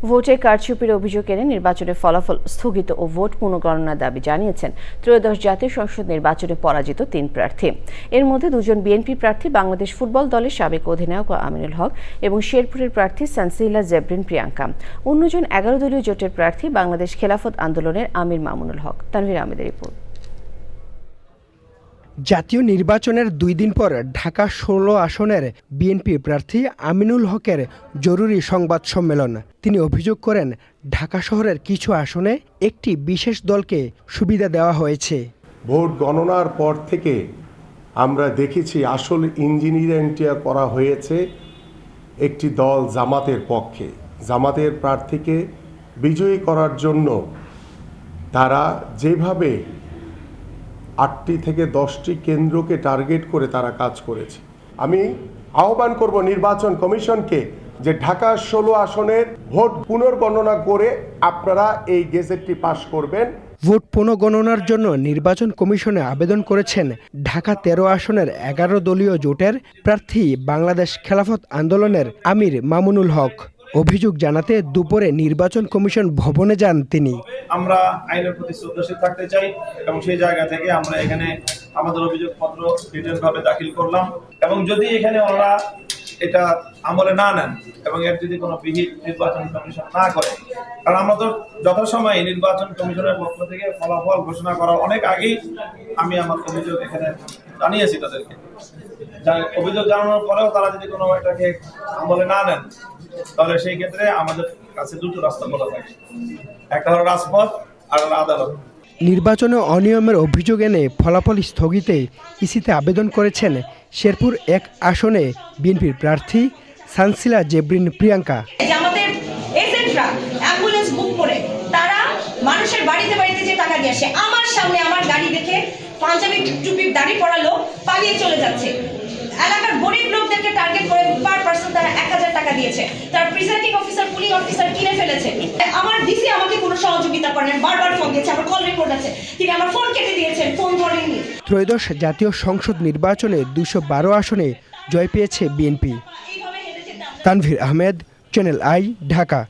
ভোটে কারচুপির অভিযোগ এনে নির্বাচনের ফলাফল স্থগিত ও ভোট পুনঃগণনার দাবি জানিয়েছেন ত্রয়োদশ জাতীয় সংসদ নির্বাচনে পরাজিত ৩ প্রার্থী। এর মধ্যে ২ জন বিএনপি প্রার্থী বাংলাদেশ ফুটবল দলের সাবেক অধিনায়ক আমিনুল হক এবং শেরপুরের প্রার্থী সানসিলা জেবরিন প্রিয়াঙ্কা। অন্যজন ১১ দলীয় জোটের প্রার্থী বাংলাদেশ খেলাফত আন্দোলনের আমির মামুনুল হক। তানভীর আহমেদের রিপোর্ট। জাতীয় নির্বাচনের ২ দিন পর ঢাকা ১৬ আসনের বিএনপি প্রার্থী আমিনুল হকের জরুরি সংবাদ সম্মেলন। তিনি অভিযোগ করেন, ঢাকা শহরের কিছু আসনে একটি বিশেষ দলকে সুবিধা দেওয়া হয়েছে। ভোট গণনার পর থেকে আমরা দেখেছি আসল ইঞ্জিনিয়ারিংটা করা হয়েছে একটি দল জামাতের পক্ষে। জামাতের প্রার্থীকে বিজয়ী করার জন্য তারা যেভাবে ৮টি থেকে ১০টি কেন্দ্রকে টার্গেট করে তারা কাজ করেছে। আমি আহ্বান করব নির্বাচন কমিশনকে যে ঢাকা ১৬ আসনের ভোট পুনর্গণনা করে আপনারা এই গেজেটটি পাস করবেন। ভোট পুনঃগণনার জন্য নির্বাচন কমিশনে আবেদন করেছেন ঢাকা ১৩ আসনের ১১ দলীয় জোটের প্রার্থী বাংলাদেশ খেলাফত আন্দোলনের আমির মামুনুল হক। অভিযোগ জানাতে দুপুরে নির্বাচন কমিশন ভবনে যান তিনি। আমরা আইনের প্রতি শ্রদ্ধাশীল থাকতে চাই এবং সেই জায়গা থেকে আমরা এখানে আমাদের অভিযোগপত্র ডিটেইলভাবে দাখিল করলাম এবং যদি এখানে ওরা এটা আমলে না নেন এবং এর যদি কোনো বিহিত নির্বাচন কমিশন না করে, কারণ আমরা তো যথাসময়ে নির্বাচন কমিশনের পক্ষ থেকে ফলাফল ঘোষণা করার অনেক আগেই আমি আমার অভিযোগ এখানে জানিয়েছি তাদেরকে। অভিযোগ জানানোর পরেও তারা যদি কোনো এটাকে আমলে না নেন তাহলে সেই ক্ষেত্রে আমাদের কাছে দুটো রাস্তা খোলা থাকে, একটা হলো রাজপথ আর আদালত। নির্বাচনে অনিয়মের অভিযোগ এনে ফলাফল স্থগিতে ইসিতে আবেদন করেছেন শেরপুর ১ আসনে বিএনপির প্রার্থী সানসিলা জেবরিন প্রিয়াঙ্কা। আমাদের এজেন্টরা অ্যাম্বুলেন্স বুক করে তারা মানুষের বাড়িতে বাড়িতে যে টাকা দিয়ে আসে, আমার সামনে আমার গাড়ি দেখে পাঞ্জাবি টুপির দাড়ি পড়া লোক পালিয়ে চলে যাচ্ছে। এলাকার গরিব লোকদেরকে টার্গেট করে পার পারসন তারা ১০০০ টাকা দিয়েছে। তার প্রিসাইডিং অফিসার পুলিশ অফিসার কিনে ফেলেছে। আমার ডিসি আমাকে কোনো সহযোগিতা করেন, বারবার ফোন দিয়েছে, আমার কল রেকর্ড আছে, তিনি আমার ফোন কেটে দিয়েছেন, ফোন ধরেননি। ত্রয়োদশ জাতীয় সংসদ নির্বাচনে ২১২ আসনে জয় পেয়েছে BNP. Tanvir Ahmed, channel I, Dhaka.